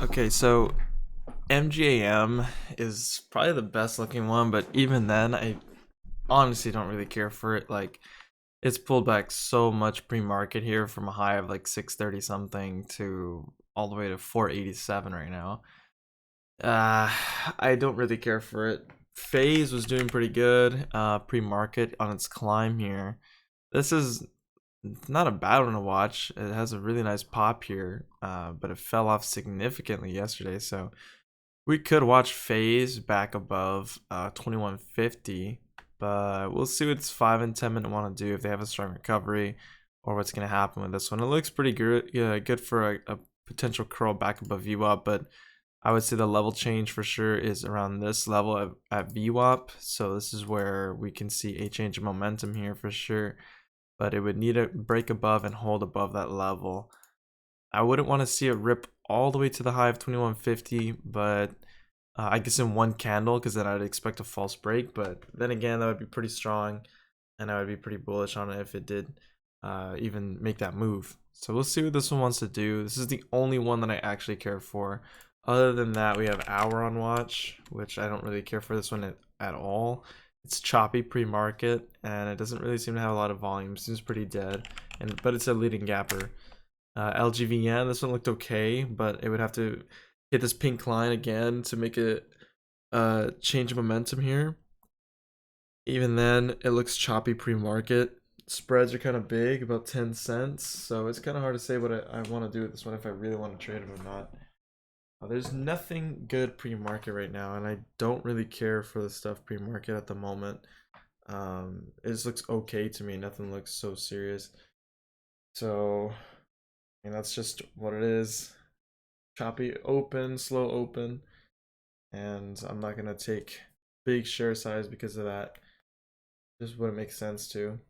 Okay, so MGAM is probably the best looking one, but even then, I honestly don't really care for it. Like, it's pulled back so much pre-market here from a high of like 630 something to all the way to 487 right now. Uh, I don't really care for it. FAZE was doing pretty good pre-market on its climb here. This is not a bad one to watch. It has a really nice pop here, but it fell off significantly yesterday, so we could watch FaZe back above 2150, but we'll see what this 5 and 10 minute want to do, if they have a strong recovery or what's going to happen with this one. It looks pretty good, yeah, good for a potential curl back above VWAP, but I would say the level change for sure is around this level at VWAP. So this is where we can see a change of momentum here for sure, but it would need to break above and hold above that level. I wouldn't want to see it rip all the way to the high of 2150, but I guess in one candle, because then I'd expect a false break. But then again, that would be pretty strong, and I would be pretty bullish on it if it did even make that move. So we'll see what this one wants to do. This is the only one that I actually care for. Other than that, we have hour on watch, which I don't really care for this one at all. It's choppy pre-market, and it doesn't really seem to have a lot of volume. Seems pretty dead, but it's a leading gapper. LGVN, this one looked okay, but it would have to hit this pink line again to make a change of momentum here. Even then, it looks choppy pre-market. Spreads are kind of big, about 10 cents, so it's kind of hard to say what I want to do with this one, if I really want to trade it or not. There's nothing good pre-market right now, and I don't really care for the stuff pre-market at the moment. It just looks okay to me. Nothing looks so serious. So, and that's just what it is. Choppy open, slow open, and I'm not gonna take big share size because of that. Just wouldn't make sense to.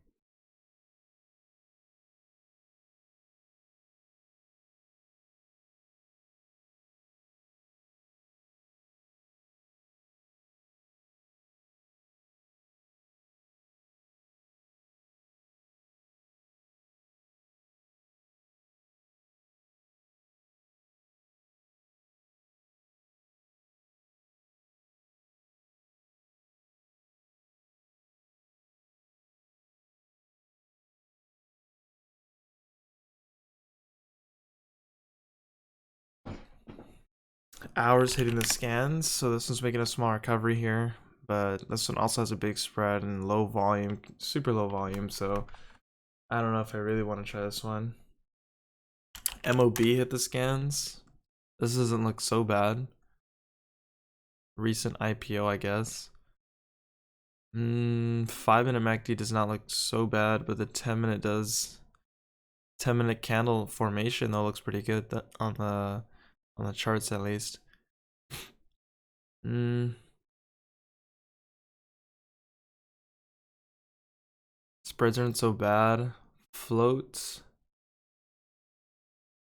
Hours hitting the scans, so this one's making a small recovery here, but this one also has a big spread and low volume, super low volume, so I don't know if I really want to try this one. MOB hit the scans. This doesn't look so bad. Recent IPO, I guess. 5-minute MACD does not look so bad, but the 10-minute does. 10-minute candle formation though looks pretty good on the charts at least. Spreads aren't so bad. Floats.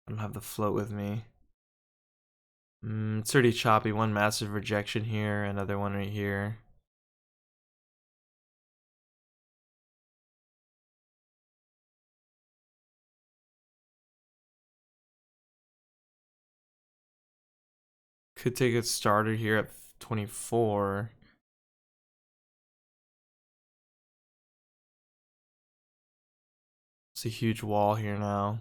I don't have the float with me. It's pretty choppy. One massive rejection here, another one right here. Could take it started here at 24. It's a huge wall here now.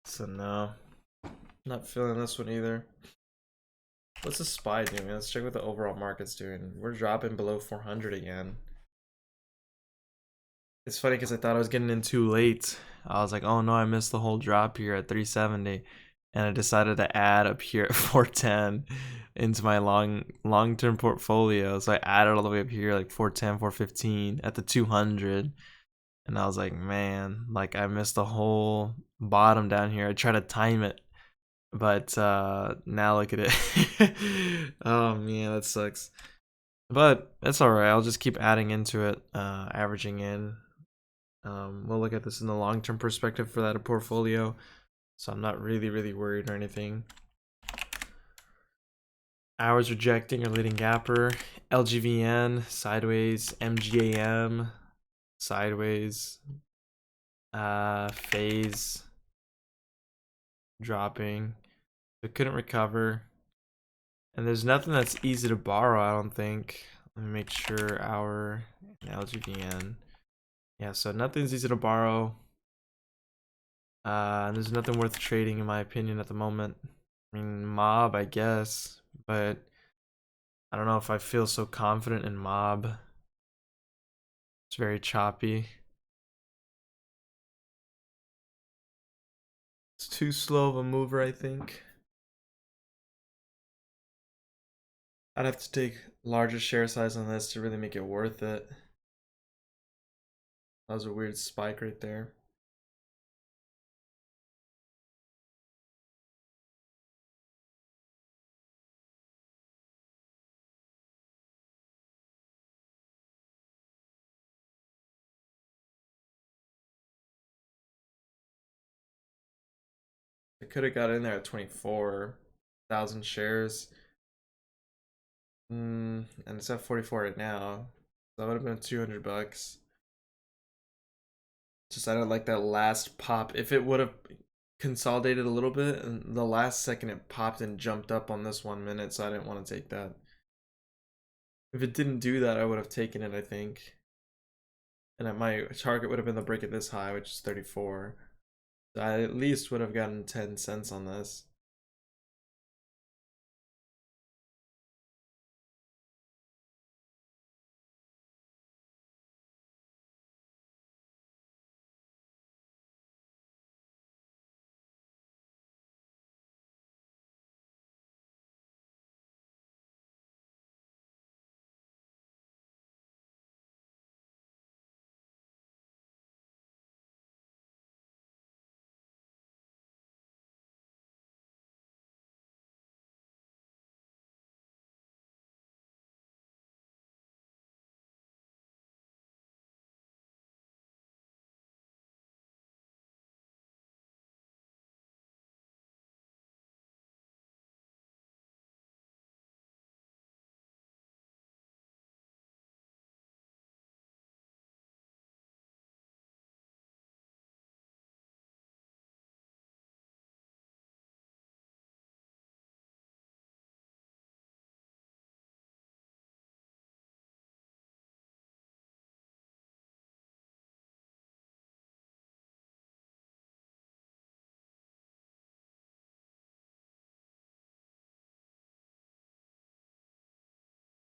So no, not feeling this one either. What's the SPY doing? Let's check what the overall market's doing. We're dropping below 400 again. It's funny because I thought I was getting in too late. I was like, oh no, I missed the whole drop here at 370. And I decided to add up here at 410 into my long-term portfolio. So I added all the way up here, like 410, 415 at the 200. And I was like, man, like I missed the whole bottom down here. I tried to time it, but now look at it. Oh man, that sucks. But it's all right. I'll just keep adding into it, averaging in. We'll look at this in the long-term perspective for that portfolio, so I'm not really worried or anything. Hours rejecting or leading gapper. LGVN sideways. MGAM sideways. FAZE dropping. It couldn't recover. And there's nothing that's easy to borrow, I don't think. Let me make sure our LGVN. Yeah, so nothing's easy to borrow. There's nothing worth trading in my opinion at the moment. I mean, Mob, I guess, but I don't know if I feel so confident in Mob. It's very choppy. It's too slow of a mover, I think. I'd have to take larger share size on this to really make it worth it. That was a weird spike right there. I could have got in there at 24,000 shares. And it's at 44 right now. So that would have been 200 bucks. Just I don't like that last pop. If it would have consolidated a little bit, and the last second it popped and jumped up on this 1 minute, so I didn't want to take that. If it didn't do that, I would have taken it, I think. And my target would have been the break at this high, which is 34. So I at least would have gotten 10 cents on this.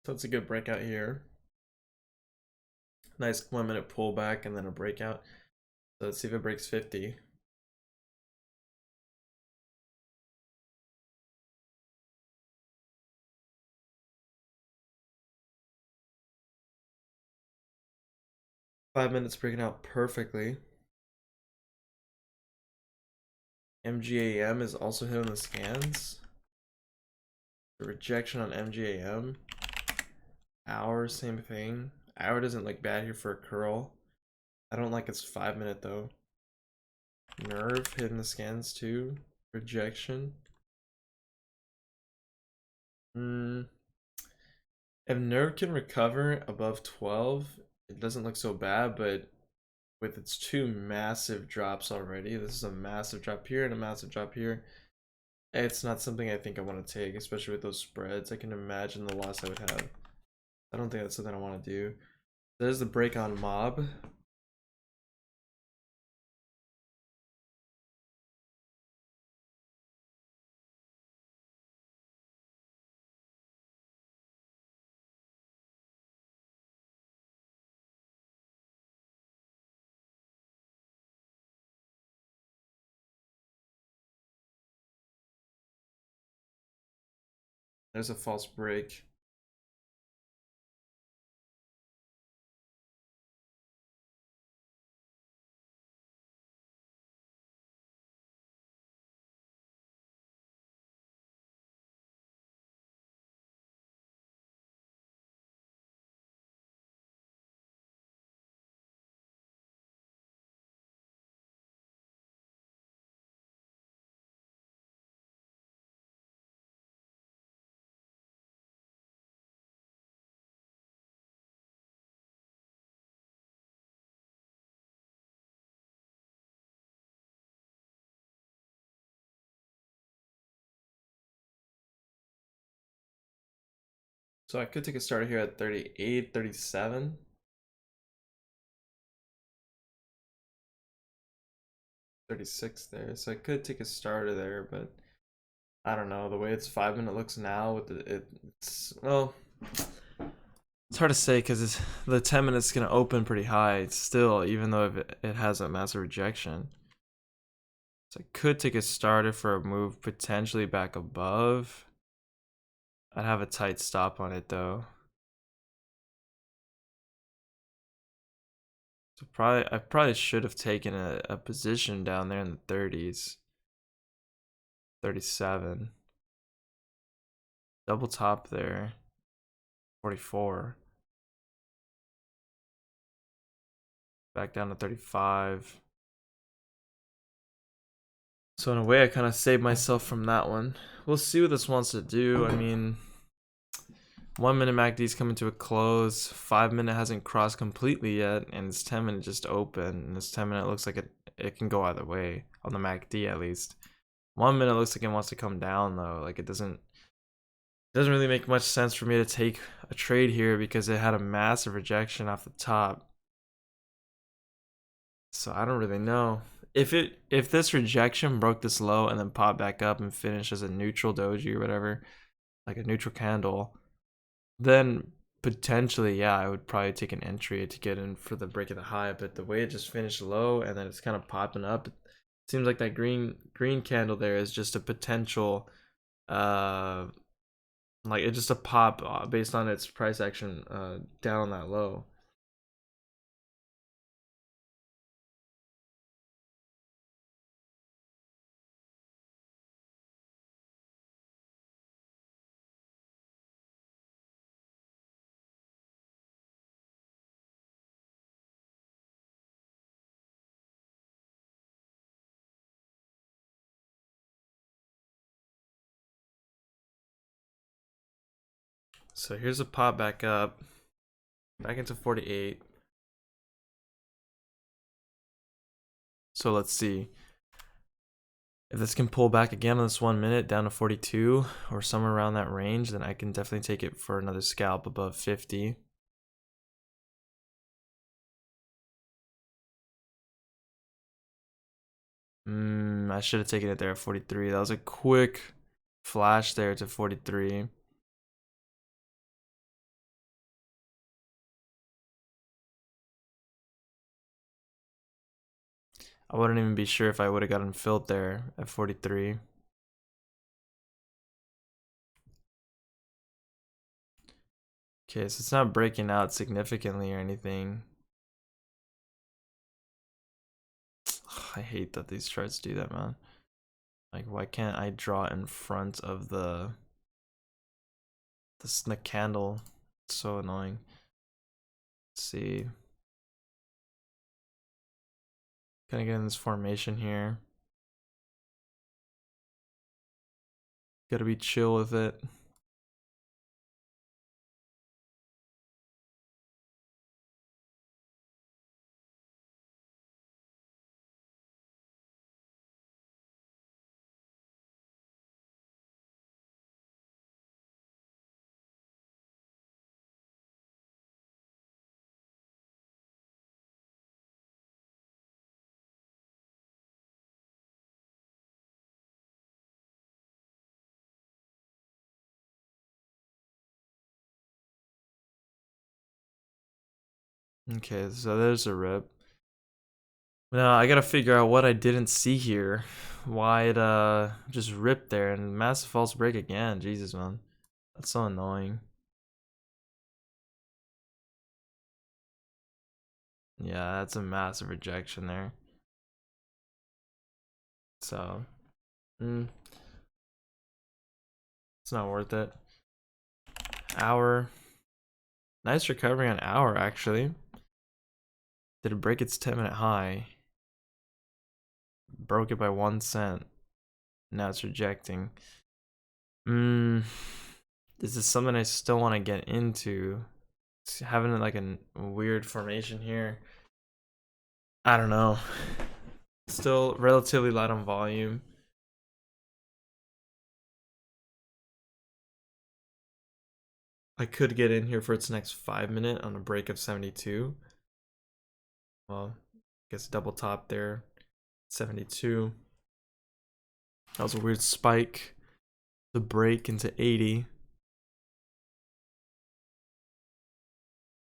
So it's a good breakout here. Nice 1 minute pullback and then a breakout. So let's see if it breaks 50. Five minutes breaking out perfectly. MGAM is also hitting the scans. The rejection on MGAM. Hour, same thing. Hour doesn't look bad here for a curl. I don't like its 5 minute though. Nerve hitting the scans too. Rejection. If Nerve can recover above 12, it doesn't look so bad, but with its two massive drops already, this is a massive drop here and a massive drop here. It's not something I think I want to take, especially with those spreads. I can imagine the loss I would have. I don't think that's something I want to do. There's the break on Mob. There's a false break. So I could take a starter here at 38, 37. 36 there. So I could take a starter there, but I don't know. The way its 5 minute looks now with it's well, it's hard to say because the 10 minutes gonna open pretty high still, even though it has a massive rejection. So I could take a starter for a move potentially back above. I'd have a tight stop on it though. So I probably should have taken a position down there in the 30s. 37. Double top there. 44. Back down to 35. So in a way, I kind of saved myself from that one. We'll see what this wants to do. I mean, 1 minute MACD's coming to a close. 5 minute hasn't crossed completely yet, and it's 10 minute just open. And this 10 minute looks like it can go either way on the MACD at least. 1 minute looks like it wants to come down though. Like it doesn't really make much sense for me to take a trade here because it had a massive rejection off the top. So I don't really know. If this rejection broke this low and then popped back up and finished as a neutral doji or whatever, like a neutral candle, then potentially, yeah, I would probably take an entry to get in for the break of the high. But the way it just finished low and then it's kind of popping up, it seems like that green candle there is just a potential, like it's just a pop based on its price action down on that low. So here's a pop back up, back into 48. So let's see. If this can pull back again on this 1 minute down to 42 or somewhere around that range, then I can definitely take it for another scalp above 50. I should have taken it there at 43. That was a quick flash there to 43. I wouldn't even be sure if I would have gotten filled there at 43. Okay, so it's not breaking out significantly or anything. I hate that these charts do that, man. Like, why can't I draw in front of the candle? It's so annoying. Let's see. Kind of get in this formation here. Gotta be chill with it. Okay, so there's a rip. Now I gotta figure out what I didn't see here. Why it just ripped there and massive false break again. Jesus, man. That's so annoying. Yeah, that's a massive rejection there. So, it's not worth it. Hour. Nice recovery on hour, actually. Did it break its 10-minute high? Broke it by 1 cent. Now it's rejecting. This is something I still want to get into. It's having like a weird formation here. I don't know. Still relatively light on volume. I could get in here for its next 5 minute on a break of 72. Well, I guess double top there, 72. That was a weird spike. The break into 80.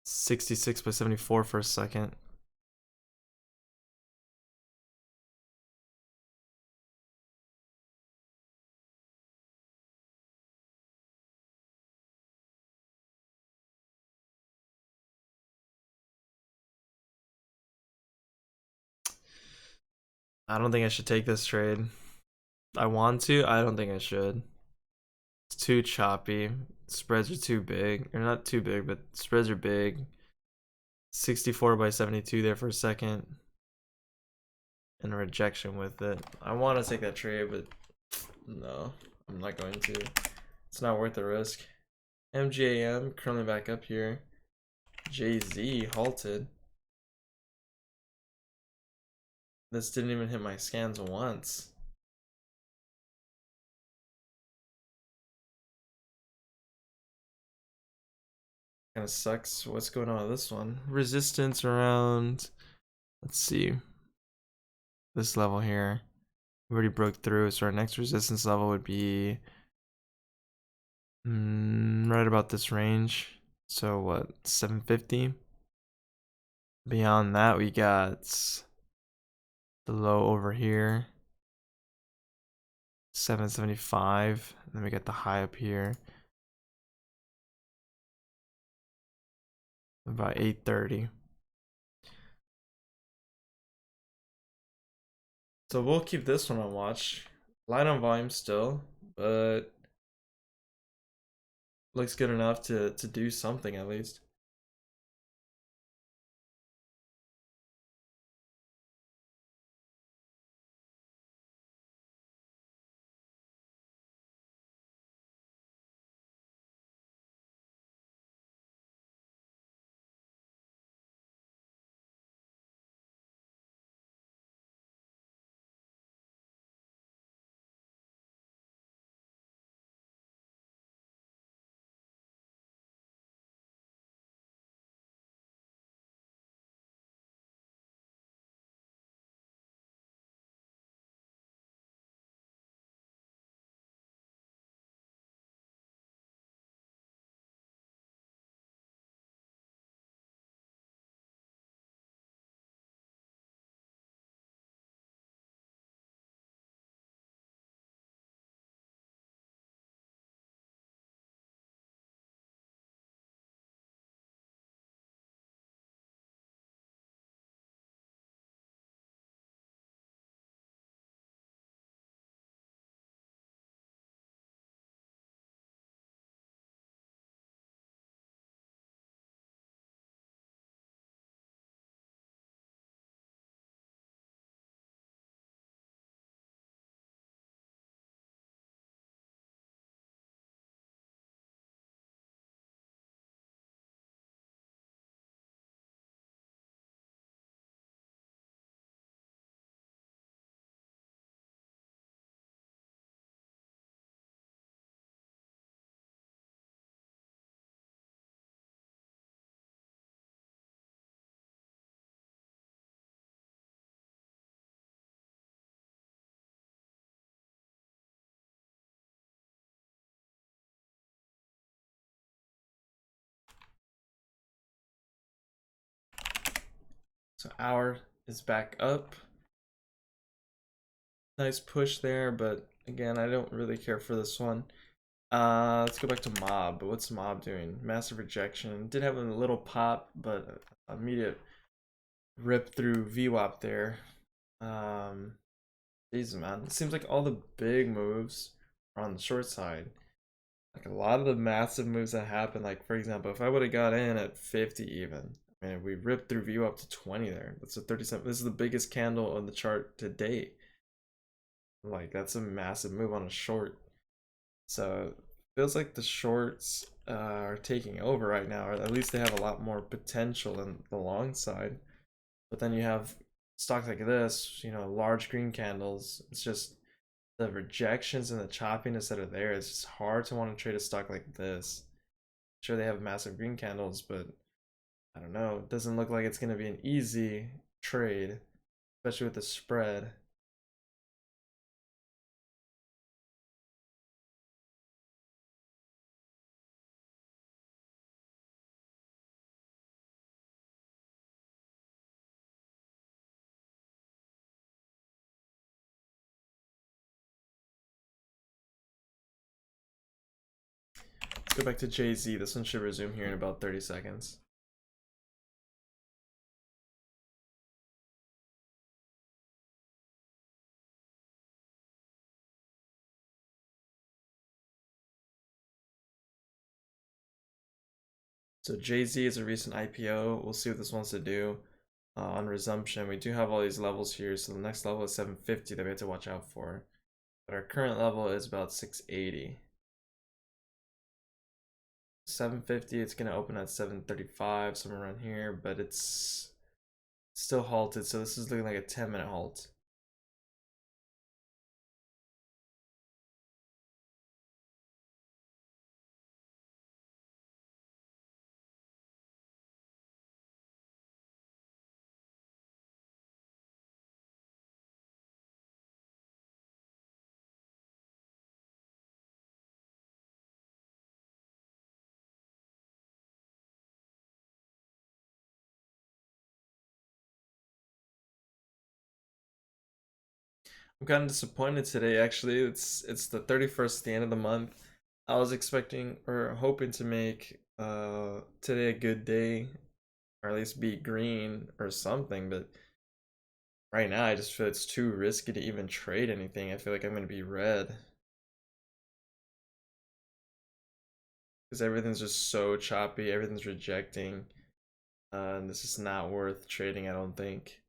66 by 74 for a second. I don't think I should take this trade. I want to. I don't think I should. It's too choppy. Spreads are too big. Or not too big, but spreads are big. 64 by 72 there for a second. And a rejection with it. I want to take that trade, but no, I'm not going to. It's not worth the risk. MGAM currently back up here. JZ halted. This didn't even hit my scans once. Kind of sucks. What's going on with this one? Resistance around, let's see, this level here. We already broke through, so our next resistance level would be right about this range. So what, 750? Beyond that, we got the low over here, 775. And then we got the high up here, about 830. So we'll keep this one on watch. Light on volume still, but looks good enough to do something at least. So hour is back up. Nice push there, but again, I don't really care for this one. Let's go back to Mob. What's Mob doing? Massive rejection. Did have a little pop, but immediate rip through VWAP there. Jesus, man. It seems like all the big moves are on the short side. Like a lot of the massive moves that happen, like for example, if I would have got in at 50 even, I mean, we ripped through view up to 20 there. That's a 37. This is the biggest candle on the chart to date. Like that's a massive move on a short. So it feels like the shorts are taking over right now, or at least they have a lot more potential than the long side. But then you have stocks like this, large green candles. It's just the rejections and the choppiness that are there. It's just hard to want to trade a stock like this. Sure, they have massive green candles, but I don't know. It doesn't look like it's going to be an easy trade, especially with the spread. Let's go back to Jay-Z. This one should resume here in about 30 seconds. So Jay-Z is a recent IPO. We'll see what this wants to do on Resumption. We do have all these levels here. So the next level is 750 that we have to watch out for. But our current level is about 680. 750, it's going to open at 735, somewhere around here, but it's still halted. So this is looking like a 10-minute halt. I'm kind of disappointed today. Actually, it's the 31st, the end of the month. I was expecting or hoping to make today a good day, or at least be green or something. But right now, I just feel it's too risky to even trade anything. I feel like I'm gonna be red because everything's just so choppy. Everything's rejecting. And this is not worth trading, I don't think.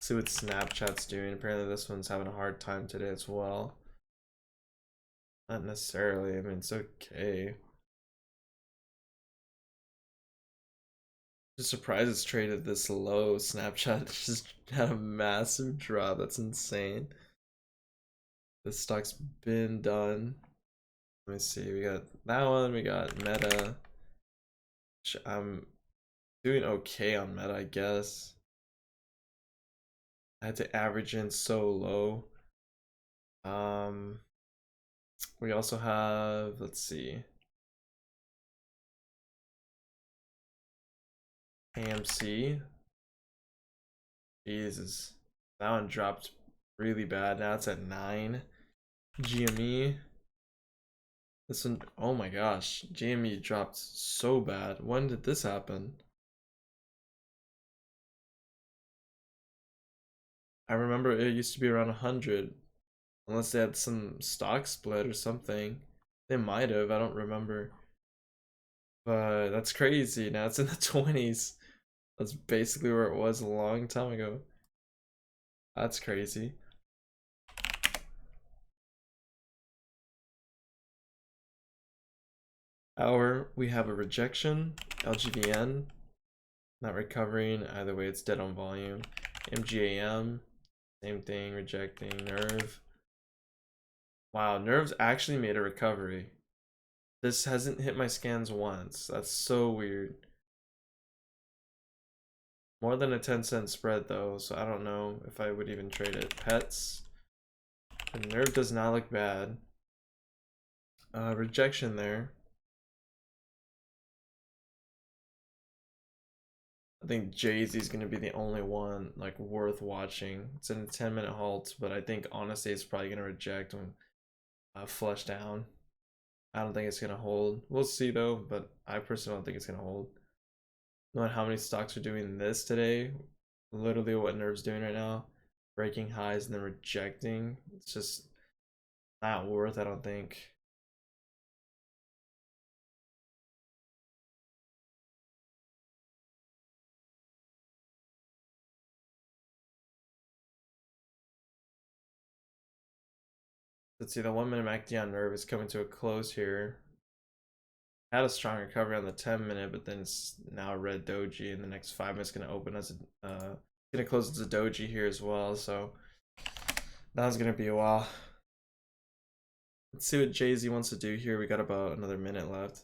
See what Snapchat's doing. Apparently, this one's having a hard time today as well. Not necessarily. I mean, it's okay. Just surprised it's traded this low. Snapchat just had a massive drop. That's insane. This stock's been done. Let me see. We got that one. We got Meta. I'm doing okay on Meta, I guess. I had to average in so low. We also have, let's see, AMC. Jesus, that one dropped really bad. Now it's at 9. GME. This one, oh my gosh, GME dropped so bad. When did this happen? I remember it used to be around 100, unless they had some stock split or something. They might have, I don't remember. But that's crazy. Now it's in the 20s. That's basically where it was a long time ago. That's crazy. We have a rejection, LGVN, not recovering. Either way, it's dead on volume. MGAM, same thing, rejecting. Nerve. Wow, Nerve's actually made a recovery. This hasn't hit my scans once. That's so weird. More than a 10-cent spread though, so I don't know if I would even trade it. Pets. The Nerve does not look bad. Rejection there. I think Jay-Z's gonna be the only one like worth watching. It's in a 10-minute halt, but I think honestly it's probably gonna reject when flush down. I don't think it's gonna hold. We'll see though, but I personally don't think it's gonna hold. Knowing how many stocks are doing this today, literally what Nerve's doing right now, breaking highs and then rejecting. It's just not worth, I don't think. Let's see, the 1-minute MACD on Nerve is coming to a close here. Had a strong recovery on the 10-minute, but then it's now red doji, and the next 5 minutes going to open as a Gonna close the doji here as well, so that was gonna be a while. Let's see what Jay-Z wants to do here. We got about another minute left.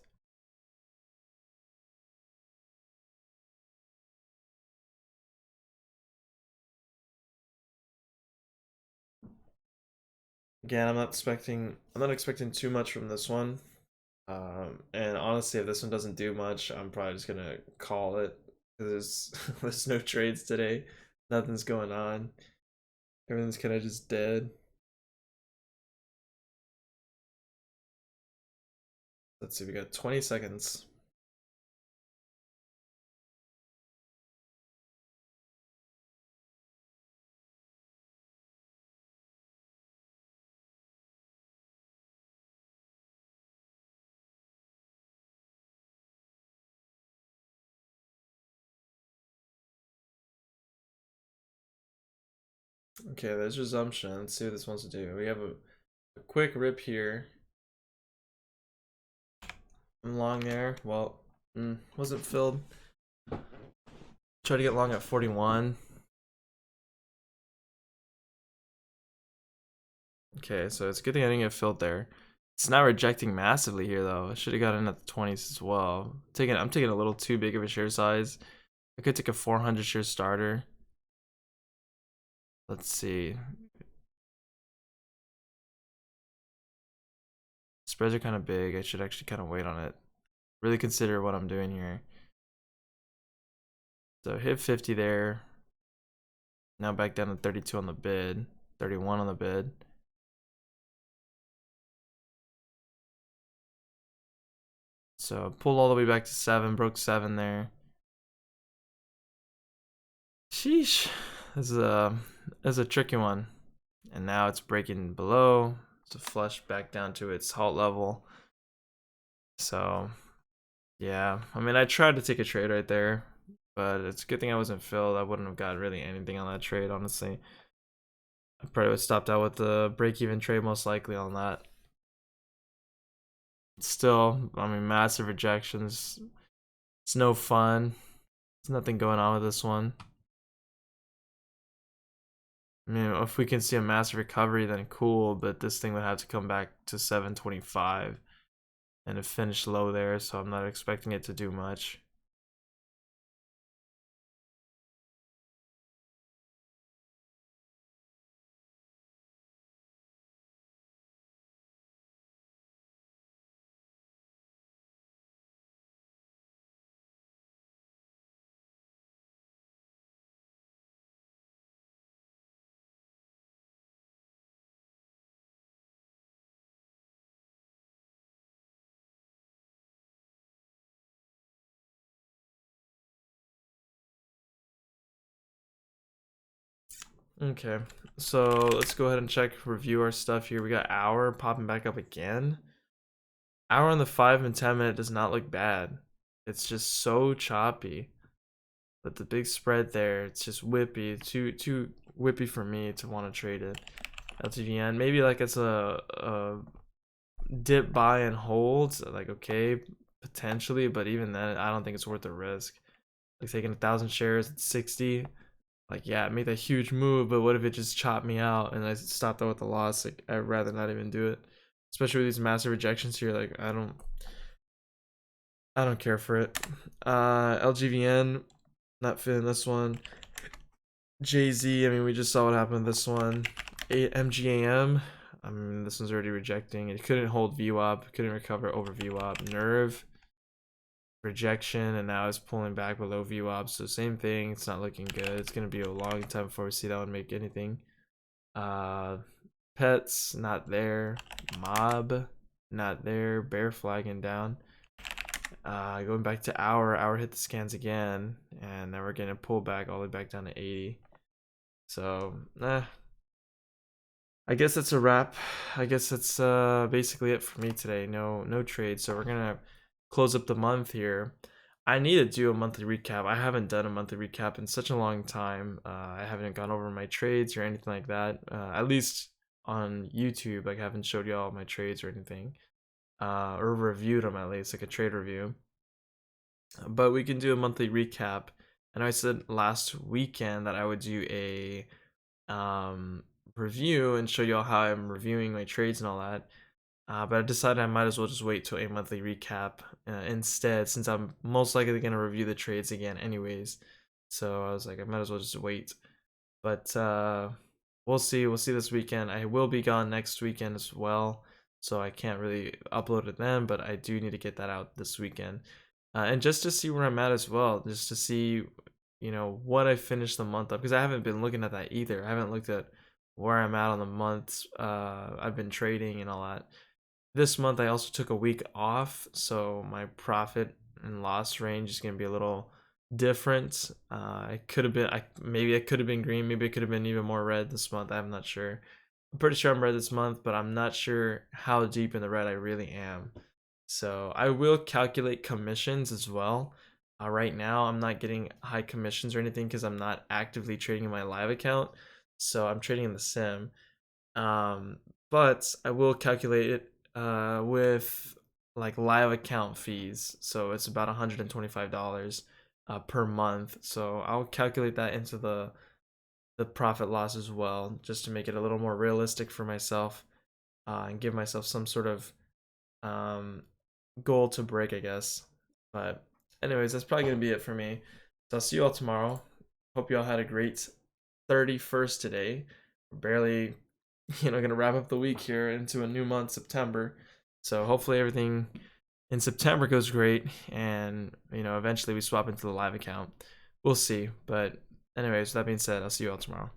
Again, I'm not expecting too much from this one. And honestly, if this one doesn't do much, I'm probably just gonna call it. There's there's no trades today. Nothing's going on. Everything's kind of just dead. Let's see, we got 20 seconds. Okay, there's resumption. Let's see what this wants to do. We have a quick rip here. I'm long there. Well, wasn't filled. Try to get long at 41. Okay, so it's a good thing I didn't get filled there. It's not rejecting massively here though. I should have got in at the 20s as well. I'm taking a little too big of a share size. I could take a 400 share starter. Let's see. Spreads are kind of big. I should actually kind of wait on it. Really consider what I'm doing here. So hit 50 there. Now back down to 32 on the bid. 31 on the bid. So pulled all the way back to 7. Broke 7 there. Sheesh. This is a tricky one. And now it's breaking below. It's a flush back down to its halt level. So yeah, I mean, I tried to take a trade right there, but it's a good thing I wasn't filled. I wouldn't have got really anything on that trade, honestly. I probably would have stopped out with the break-even trade most likely on that. Still, I mean, massive rejections. It's no fun. There's nothing going on with this one. I mean, if we can see a massive recovery, then cool, but this thing would have to come back to 725 and it finished low there, so I'm not expecting it to do much. Okay, so let's go ahead and review our stuff here. We got hour popping back up again. Hour on the 5 and 10 minute does not look bad. It's just so choppy. But the big spread there, it's just whippy. Too whippy for me to want to trade it. LGVN, maybe like it's a dip buy and hold, like okay, potentially, but even then, I don't think it's worth the risk. Like taking 1,000 shares at 60. Like, yeah, it made that huge move, but what if it just chopped me out and I stopped out with a loss? Like, I'd rather not even do it. Especially with these massive rejections here, like I don't care for it. LGVN, not feeling this one. Jay-Z, I mean, we just saw what happened with this one. MGAM, I mean, this one's already rejecting. It couldn't hold VWAP, couldn't recover over VWAP. Nerve, rejection, and now it's pulling back below VWAP, so same thing. It's not looking good. It's gonna be a long time before we see that one make anything. Pets, not there. Mob, not there. Bear flagging down. Going back to hour hit the scans again, and now we're getting a pullback all the way back down to 80. So I guess that's a wrap. I guess that's basically it for me today. No trades. So we're gonna close up the month here. I need to do a monthly recap. I haven't done a monthly recap in such a long time. I haven't gone over my trades or anything like that. At least on YouTube, like I haven't showed you all my trades or anything, or reviewed them at least, like a trade review. But we can do a monthly recap I know I said last weekend that I would do a review and show you all how I'm reviewing my trades and all that. But I decided I might as well just wait till a monthly recap instead, since I'm most likely going to review the trades again anyways. So I was like, I might as well just wait. But we'll see. We'll see this weekend. I will be gone next weekend as well, so I can't really upload it then. But I do need to get that out this weekend, and just to see where I'm at as well, just to see, what I finished the month up, because I haven't been looking at that either. I haven't looked at where I'm at on the months. I've been trading and all that. This month I also took a week off, so my profit and loss range is gonna be a little different. I could have been, maybe I could have been green, maybe it could have been even more red this month. I'm not sure. I'm pretty sure I'm red this month, but I'm not sure how deep in the red I really am. So I will calculate commissions as well. Right now, I'm not getting high commissions or anything because I'm not actively trading in my live account. So I'm trading in the sim. Um, but I will calculate it with like live account fees. So it's about $125 per month. So I'll calculate that into the profit loss as well, just to make it a little more realistic for myself, and give myself some sort of um, goal to break, I guess. But anyways, that's probably gonna be it for me. So I'll see you all tomorrow. Hope you all had a great 31st today. We're barely, gonna wrap up the week here into a new month, September. So hopefully everything in September goes great, and eventually we swap into the live account. We'll see. But anyways, with that being said, I'll see you all tomorrow.